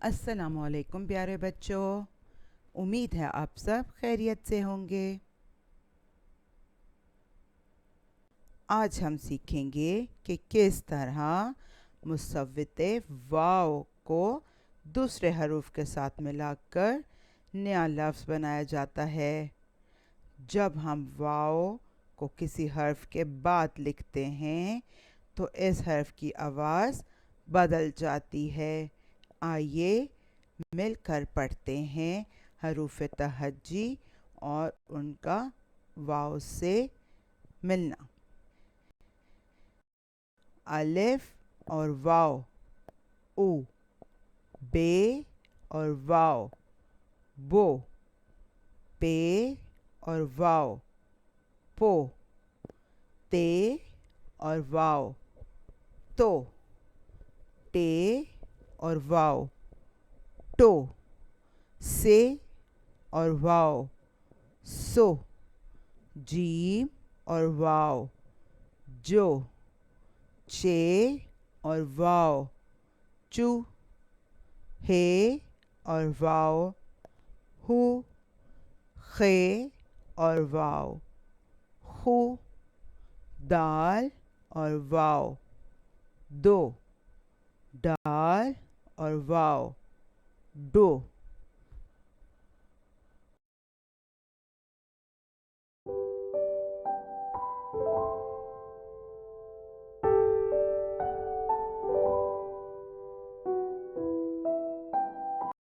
अस्सलामुअलैकुम प्यारे बच्चों। उम्मीद है आप सब खैरियत से होंगे। आज हम सीखेंगे कि किस तरह मुसव्विते वाव को दूसरे हरूफ के साथ मिलाकर नया लफ्ज़ बनाया जाता है। जब हम वाव को किसी हर्फ के बाद लिखते हैं तो इस हर्फ की आवाज़ बदल जाती है। आइए मिलकर पढ़ते हैं हरूफ तहज्जी और उनका वाव से मिलना। अलिफ और वाव उ, बे और वाव बो, पे और वाव पो, ते और वाव तो, टे और वाव टो, से और वाव सो, जीम और वाव जो, चे और वाव चू, हे और वाव हु, खे और वाव खु, दाल और वाव दो, डाल और वाव डो,